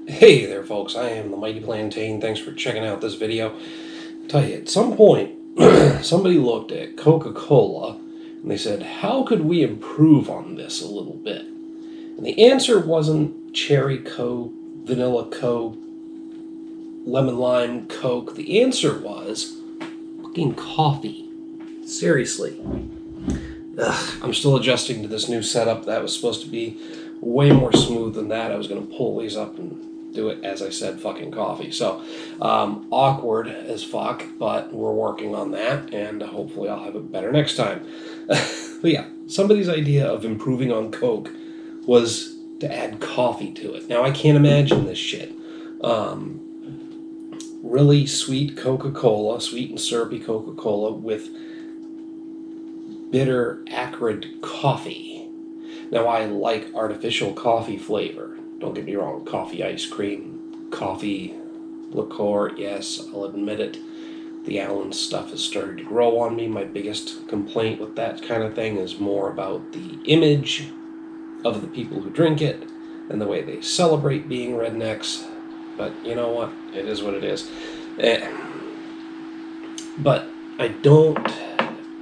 Hey there folks, I am the Mighty Plantain. Thanks for checking out this video. I'll tell you, at some point, somebody looked at Coca-Cola and they said, how could we improve on this a little bit? And the answer wasn't cherry Coke, vanilla Coke, lemon lime Coke. The answer was fucking coffee. Seriously. I'm still adjusting to this new setup. That was supposed to be way more smooth than that. I was going to pull these up and do it, as I said, fucking coffee. So, awkward as fuck, but we're working on that, and hopefully I'll have it better next time. But yeah, somebody's idea of improving on Coke was to add coffee to it. Now, I can't imagine this shit. Really sweet Coca-Cola, sweet and syrupy Coca-Cola with bitter, acrid coffee. Now, I like artificial coffee flavor. Don't get me wrong, coffee ice cream, coffee liqueur, yes, I'll admit it. The Allen stuff has started to grow on me. My biggest complaint with that kind of thing is more about the image of the people who drink it and the way they celebrate being rednecks. But you know what? It is what it is. But I don't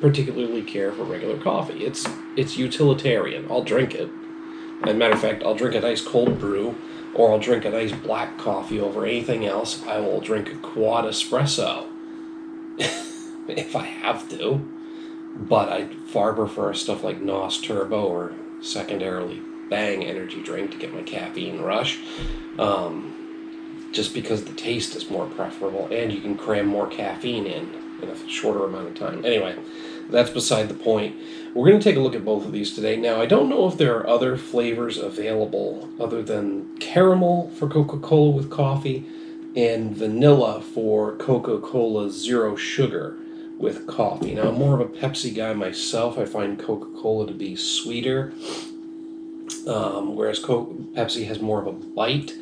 particularly care for regular coffee. It's utilitarian. I'll drink it. As a matter of fact, I'll drink a nice cold brew, or I'll drink a nice black coffee over anything else. I will drink a quad espresso if I have to. But I far prefer stuff like NOS Turbo or secondarily Bang energy drink to get my caffeine rush. Just because the taste is more preferable and you can cram more caffeine in a shorter amount of time. Anyway, that's beside the point. We're going to take a look at both of these today. Now, I don't know if there are other flavors available other than caramel for Coca-Cola with coffee and vanilla for Coca-Cola Zero Sugar with coffee. Now, I'm more of a Pepsi guy myself. I find Coca-Cola to be sweeter, whereas Pepsi has more of a bite.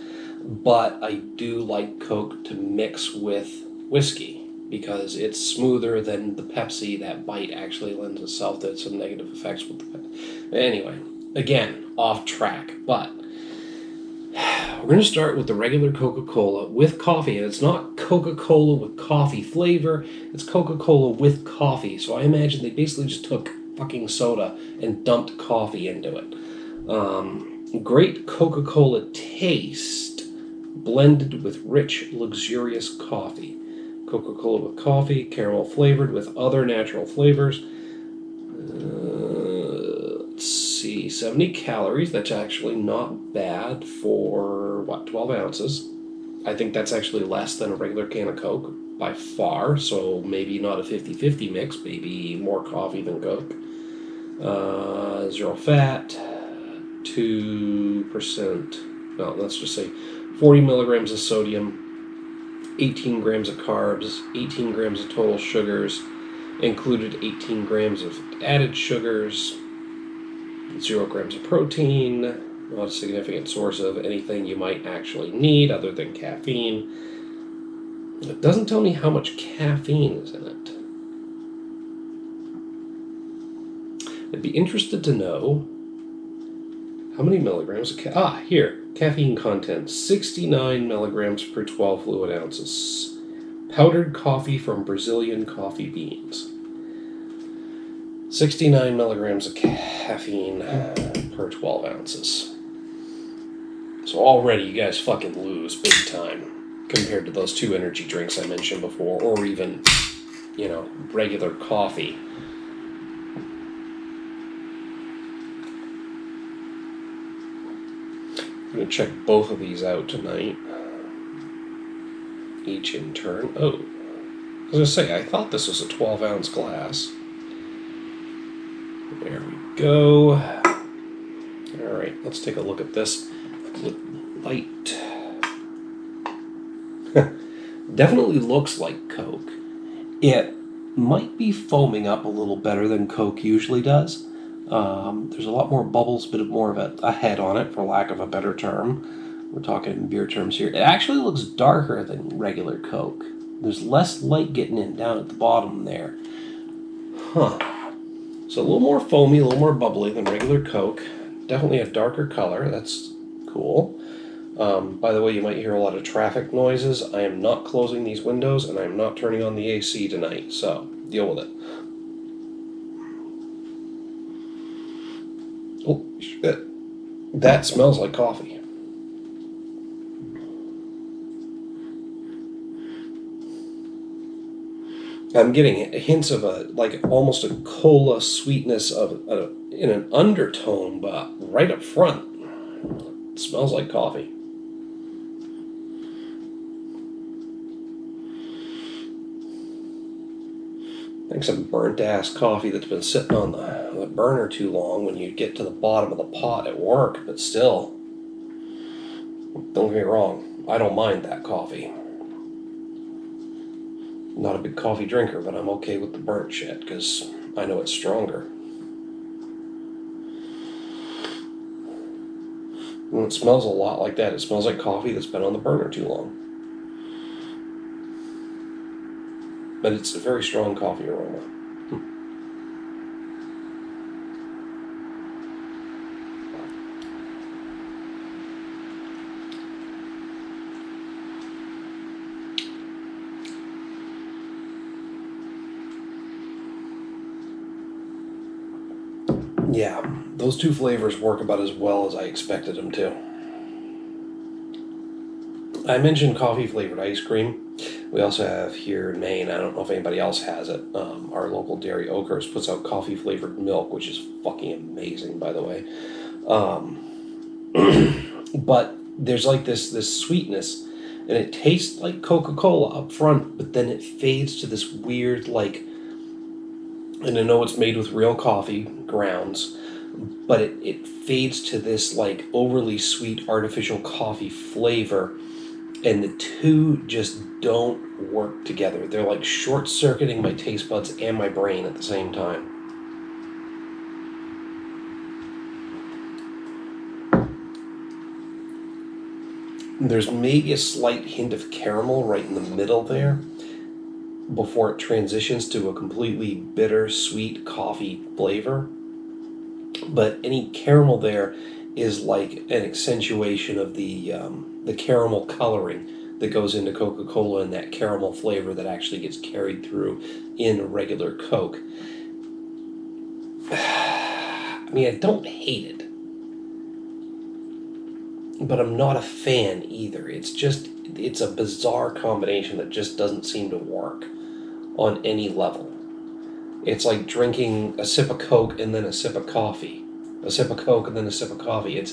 But I do like Coke to mix with whiskey because it's smoother than the Pepsi. That bite actually lends itself to some negative effects with the Pepsi. Anyway, again, off track, but we're going to start with the regular Coca-Cola with coffee, and it's not Coca-Cola with coffee flavor, it's Coca-Cola with coffee. So I imagine they basically just took fucking soda and dumped coffee into it. Great Coca-Cola taste blended with rich, luxurious coffee. Coca-Cola with coffee, caramel flavored with other natural flavors. Let's see, 70 calories. That's actually not bad for, 12 ounces. I think that's actually less than a regular can of Coke by far, so maybe not a 50-50 mix, maybe more coffee than Coke. Zero fat, 2%, well, let's just say 40 milligrams of sodium, 18 grams of carbs, 18 grams of total sugars, included 18 grams of added sugars, 0 grams of protein, not a significant source of anything you might actually need other than caffeine. It doesn't tell me how much caffeine is in it. I'd be interested to know how many milligrams of here. Caffeine content, 69 milligrams per 12 fluid ounces. Powdered coffee from Brazilian coffee beans. 69 milligrams of caffeine per 12 ounces. So already you guys fucking lose big time compared to those two energy drinks I mentioned before, or even, regular coffee. I'm going to check both of these out tonight. Each in turn. Oh, I was going to say, I thought this was a 12-ounce glass. There we go. Alright, let's take a look at this with light. Definitely looks like Coke. It might be foaming up a little better than Coke usually does. There's a lot more bubbles, bit more of a head on it, for lack of a better term. We're talking in beer terms here. It actually looks darker than regular Coke. There's less light getting in down at the bottom there. Huh. So a little more foamy, a little more bubbly than regular Coke. Definitely a darker color. That's cool. By the way, you might hear a lot of traffic noises. I am not closing these windows, and I am not turning on the AC tonight, so deal with it. Oh, shit. That smells like coffee. I'm getting hints of almost a cola sweetness in an undertone, but right up front, it smells like coffee. I think some burnt ass coffee that's been sitting on the burner too long when you get to the bottom of the pot at work, but still, don't get me wrong, I don't mind that coffee. Not a big coffee drinker, but I'm okay with the burnt shit because I know it's stronger. And it smells a lot like that. It smells like coffee that's been on the burner too long. But it's a very strong coffee aroma. Yeah, those two flavors work about as well as I expected them to. I mentioned coffee flavored ice cream. We also have here in Maine, I don't know if anybody else has it, our local dairy Oakers puts out coffee flavored milk, which is fucking amazing, by the way. But there's like this sweetness, and it tastes like Coca-Cola up front, but then it fades to this weird, and I know it's made with real coffee grounds, but it fades to this overly sweet artificial coffee flavor, and the two just don't work together. They're like short-circuiting my taste buds and my brain at the same time. There's maybe a slight hint of caramel right in the middle there before it transitions to a completely bitter, sweet coffee flavor. But any caramel there is like an accentuation of the caramel coloring that goes into Coca-Cola and that caramel flavor that actually gets carried through in a regular Coke. I mean, I don't hate it, but I'm not a fan either. It's a bizarre combination that just doesn't seem to work on any level. It's like drinking a sip of Coke and then a sip of coffee. A sip of Coke and then a sip of coffee.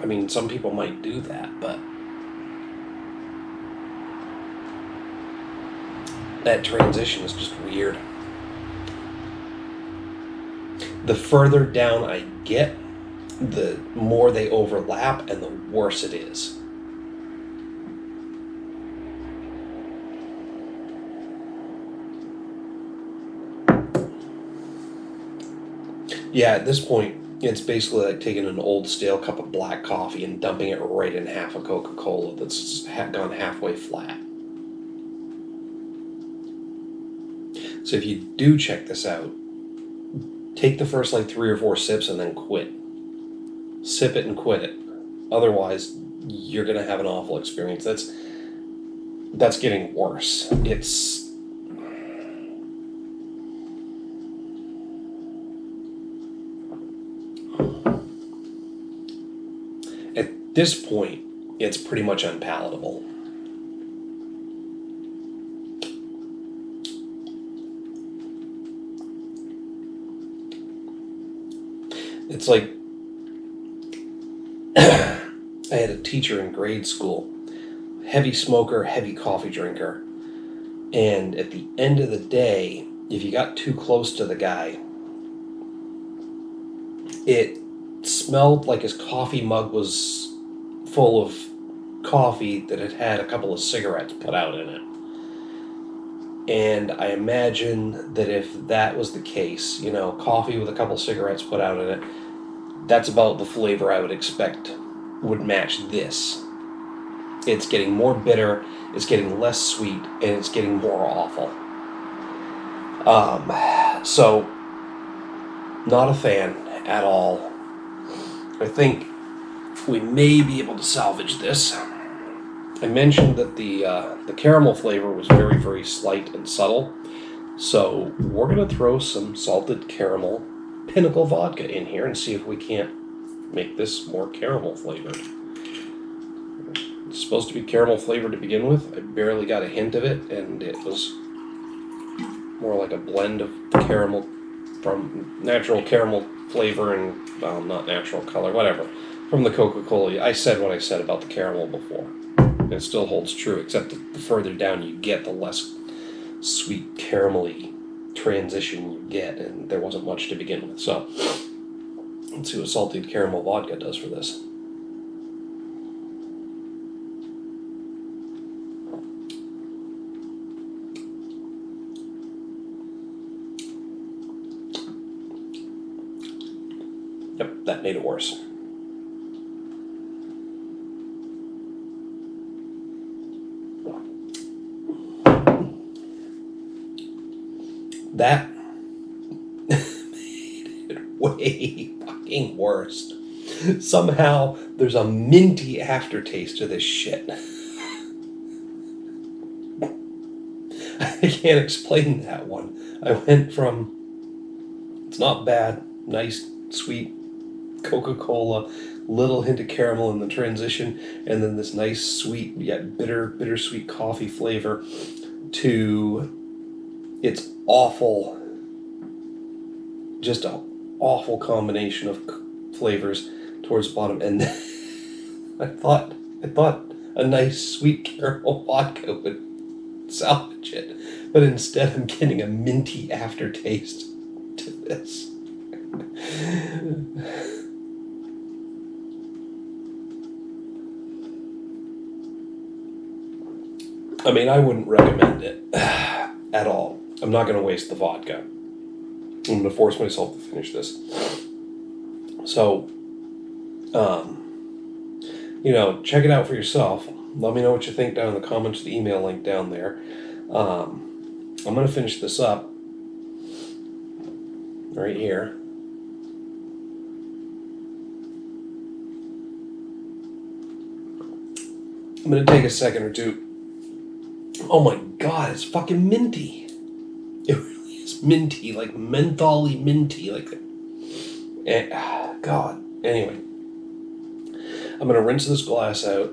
I mean, some people might do that, but that transition is just weird. The further down I get, the more they overlap and the worse it is. Yeah, at this point, it's basically like taking an old stale cup of black coffee and dumping it right in half a Coca-Cola that's gone halfway flat. So if you do check this out, take the first 3 or 4 sips and then quit. Sip it and quit it. Otherwise, you're going to have an awful experience. That's getting worse. At this point, it's pretty much unpalatable. It's like I had a teacher in grade school, heavy smoker, heavy coffee drinker, and at the end of the day, if you got too close to the guy, it smelled like his coffee mug was full of coffee that had had a couple of cigarettes put out in it. And I imagine that if that was the case, coffee with a couple of cigarettes put out in it, that's about the flavor I would expect would match this. It's getting more bitter, it's getting less sweet, and it's getting more awful. So, not a fan at all. I think we may be able to salvage this. I mentioned that the caramel flavor was very, very slight and subtle. So we're going to throw some salted caramel Pinnacle vodka in here and see if we can't make this more caramel flavored. It's supposed to be caramel flavored to begin with. I barely got a hint of it, and it was more like a blend of caramel from natural caramel flavor and, well, not natural color, whatever, from the Coca-Cola. I said what I said about the caramel before. And it still holds true, except that the further down you get, the less sweet caramelly transition you get, and there wasn't much to begin with. So let's see what salted caramel vodka does for this. Yep, that made it worse. That made it way fucking worse. Somehow there's a minty aftertaste to this shit. I can't explain that one. I went from, it's not bad, nice, sweet Coca-Cola, little hint of caramel in the transition, and then this nice, sweet, yet bittersweet coffee flavor, to it's awful, just an awful combination of flavors towards the bottom. And I thought a nice sweet caramel vodka would salvage it, but instead I'm getting a minty aftertaste to this. I mean, I wouldn't recommend it at all. I'm not going to waste the vodka. I'm going to force myself to finish this. So, check it out for yourself. Let me know what you think down in the comments, the email link down there. I'm going to finish this up right here. I'm going to take a second or two. Oh my god, it's fucking minty. It really is minty, like mentholy minty, like God. Anyway, I'm gonna rinse this glass out.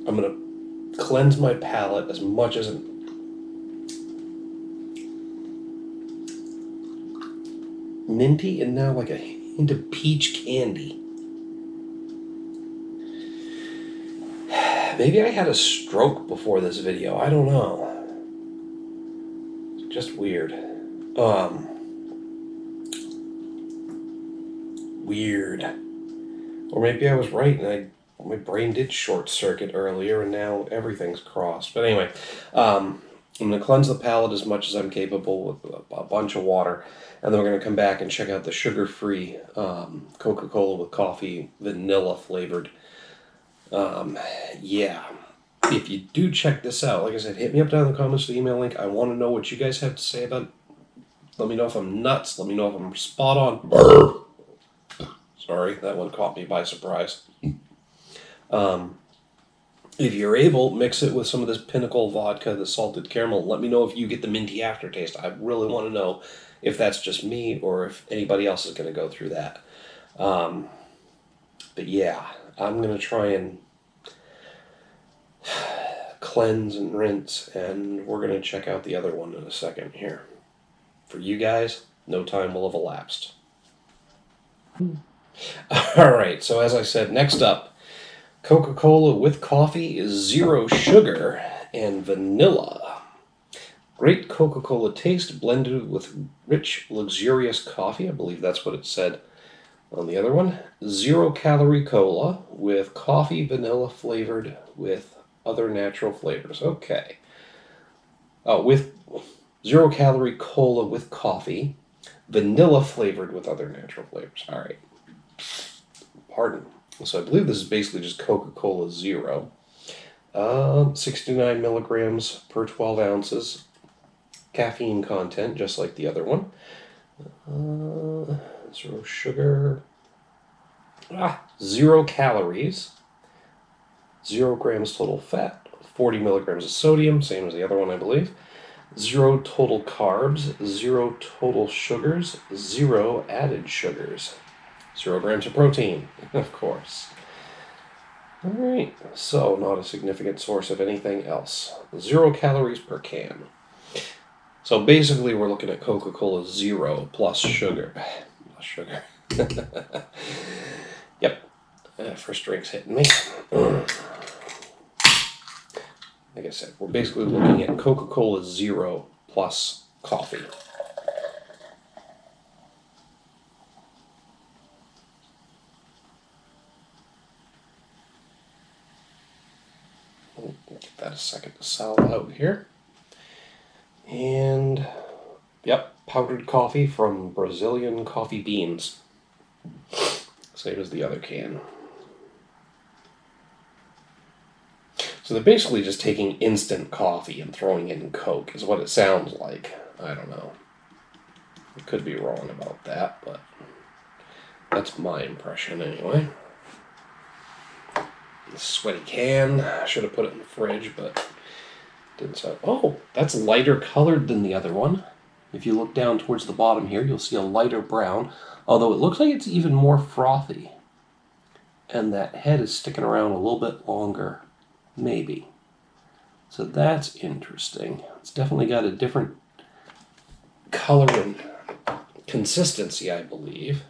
I'm gonna cleanse my palate as much as minty, and now like a hint of peach candy. Maybe I had a stroke before this video. I don't know. It's just weird. Weird. Or maybe I was right and my brain did short circuit earlier and now everything's crossed. But anyway, I'm going to cleanse the palate as much as I'm capable with a bunch of water. And then we're going to come back and check out the sugar-free Coca-Cola with coffee, vanilla flavored. Yeah, if you do check this out, like I said, hit me up down in the comments, the email link. I want to know what you guys have to say about it. Let me know if I'm nuts. Let me know if I'm spot on. Sorry, that one caught me by surprise. If you're able, mix it with some of this Pinnacle vodka, the salted caramel. Let me know if you get the minty aftertaste. I really want to know if that's just me or if anybody else is going to go through that. But yeah, I'm going to try and cleanse and rinse, and we're going to check out the other one in a second here. For you guys, no time will have elapsed. Alright, so as I said, next up, Coca-Cola with coffee is 0 sugar and vanilla. Great Coca-Cola taste blended with rich, luxurious coffee. I believe that's what it said on the other one. 0 calorie cola with coffee, vanilla flavored with other natural flavors. Okay. With 0 calorie cola with coffee, vanilla flavored with other natural flavors. All right. Pardon. So I believe this is basically just Coca-Cola Zero. 69 milligrams per 12 ounces. Caffeine content, just like the other one. 0 sugar. 0 calories, 0 grams total fat, 40 milligrams of sodium, same as the other one, I believe. 0 total carbs, 0 total sugars, 0 added sugars. 0 grams of protein, of course. Alright, so not a significant source of anything else. 0 calories per can. So basically we're looking at Coca-Cola Zero plus sugar. Plus sugar. Yep. First drink's hitting me. Like I said, we're basically looking at Coca-Cola Zero plus coffee. Give that a second to settle out here. And, yep, powdered coffee from Brazilian coffee beans. Same as the other can. So they're basically just taking instant coffee and throwing it in Coke, is what it sounds like. I don't know. I could be wrong about that, but that's my impression anyway. Sweaty can. I should have put it in the fridge, but didn't so. Oh, that's lighter colored than the other one. If you look down towards the bottom here, you'll see a lighter brown, although it looks like it's even more frothy. And that head is sticking around a little bit longer, maybe. So that's interesting. It's definitely got a different color and consistency, I believe.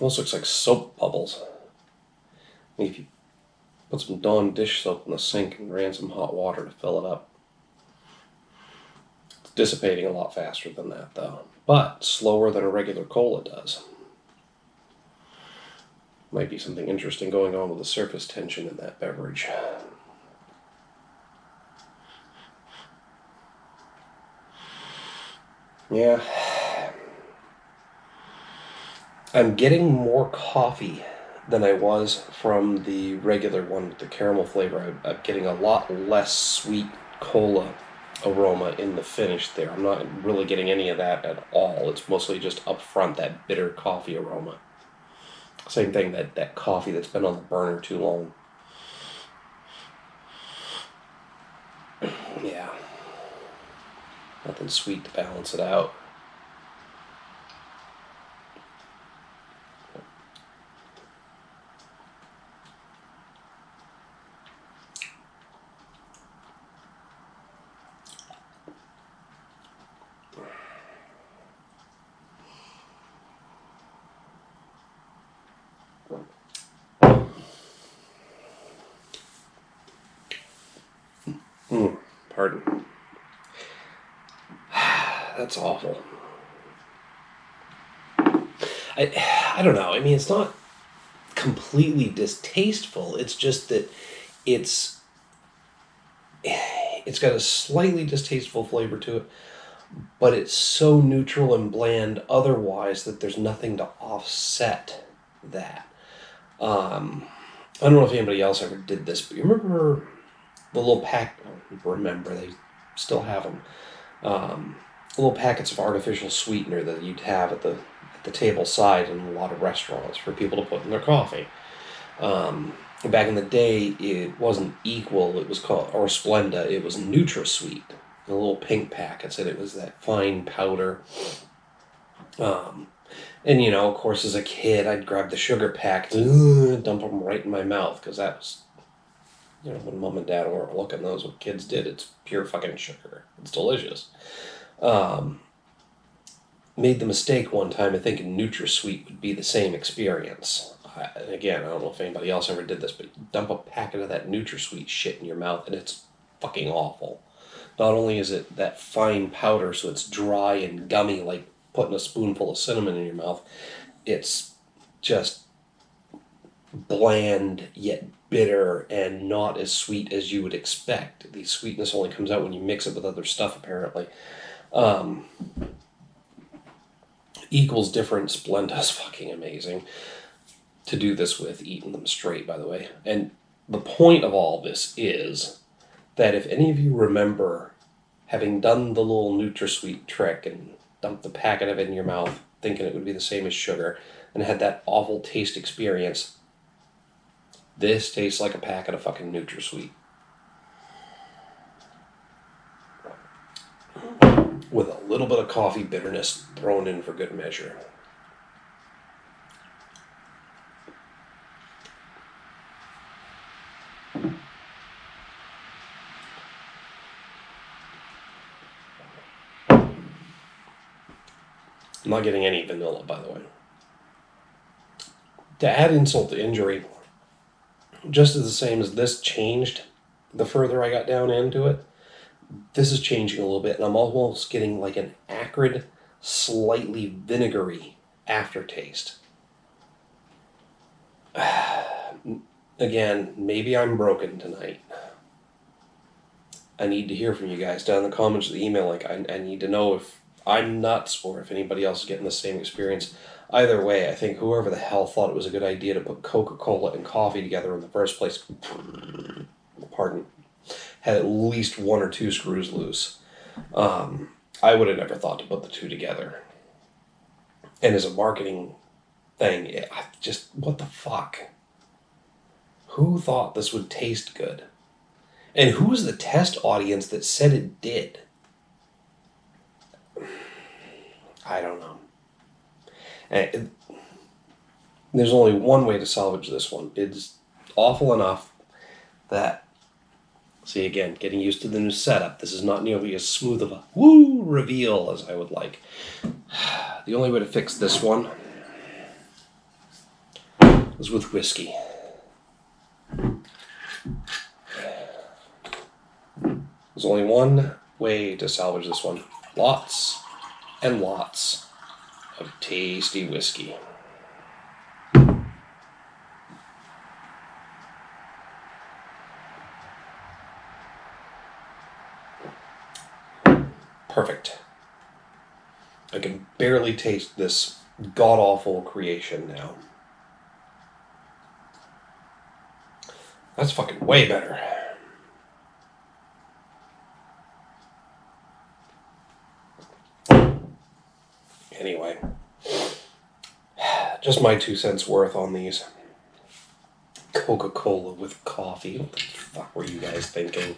Almost looks like soap bubbles. If you put some Dawn dish soap in the sink and ran some hot water to fill it up. It's dissipating a lot faster than that, though. But slower than a regular cola does. Might be something interesting going on with the surface tension in that beverage. Yeah. I'm getting more coffee than I was from the regular one with the caramel flavor. I'm getting a lot less sweet cola aroma in the finish there. I'm not really getting any of that at all. It's mostly just up front, that bitter coffee aroma. Same thing, that coffee that's been on the burner too long. Yeah. Nothing sweet to balance it out. Pardon. That's awful. I don't know. I mean, it's not completely distasteful. It's just that it's got a slightly distasteful flavor to it, but it's so neutral and bland otherwise that there's nothing to offset that. I don't know if anybody else ever did this, but you remember the little pack? Remember, they still have them. Little packets of artificial sweetener that you'd have at the table side in a lot of restaurants for people to put in their coffee. Back in the day, it wasn't Equal. It was called, or Splenda. It was NutraSweet, the little pink packets, and it was that fine powder. And you know, of course, as a kid, I'd grab the sugar packets, dump them right in my mouth, because that was, you know, when mom and dad weren't looking, those what kids did. It's pure fucking sugar. It's delicious. Made the mistake one time of thinking NutraSweet would be the same experience. Again, I don't know if anybody else ever did this, but you dump a packet of that NutraSweet shit in your mouth, and it's fucking awful. Not only is it that fine powder, so it's dry and gummy, like putting a spoonful of cinnamon in your mouth, it's just bland yet bitter and not as sweet as you would expect. The sweetness only comes out when you mix it with other stuff, apparently. Equals different. Splenda's fucking amazing to do this with, eating them straight, by the way. And the point of all this is that if any of you remember having done the little NutraSweet trick and dumped the packet of it in your mouth, thinking it would be the same as sugar, and had that awful taste experience. This tastes like a packet of fucking NutraSweet. With a little bit of coffee bitterness thrown in for good measure. I'm not getting any vanilla, by the way. To add insult to injury, just as the same as this changed the further I got down into it, this is changing a little bit, and I'm almost getting like an acrid, slightly vinegary aftertaste. Again, maybe I'm broken tonight. I need to hear from you guys down in the comments of the email link. I need to know if I'm nuts or if anybody else is getting the same experience. Either way, I think whoever the hell thought it was a good idea to put Coca-Cola and coffee together in the first place, pardon, had at least one or two screws loose. I would have never thought to put the two together. And as a marketing thing, what the fuck? Who thought this would taste good? And who was the test audience that said it did? I don't know. There's only one way to salvage this one. It's awful enough that, see again, getting used to the new setup, this is not nearly as smooth of a woo reveal as I would like. The only way to fix this one is with whiskey. There's only one way to salvage this one. Lots and lots of tasty whiskey. Perfect. I can barely taste this god-awful creation now. That's fucking way better. Anyway, just my 2 cents worth on these. Coca-Cola with coffee. What the fuck were you guys thinking?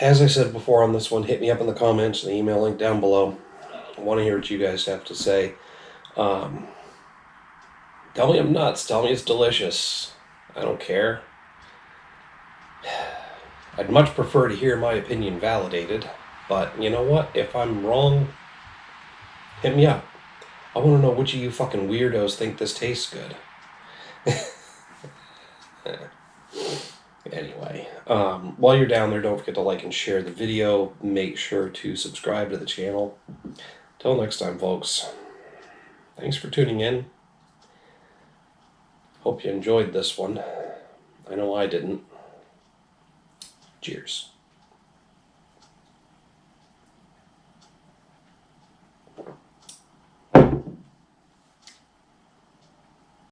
As I said before on this one, hit me up in the comments, the email link down below. I want to hear what you guys have to say. Tell me I'm nuts. Tell me it's delicious. I don't care. I'd much prefer to hear my opinion validated. But you know what? If I'm wrong, hit me up. I want to know which of you fucking weirdos think this tastes good. Anyway, while you're down there, don't forget to like and share the video. Make sure to subscribe to the channel. Till next time, folks. Thanks for tuning in. Hope you enjoyed this one. I know I didn't. Cheers.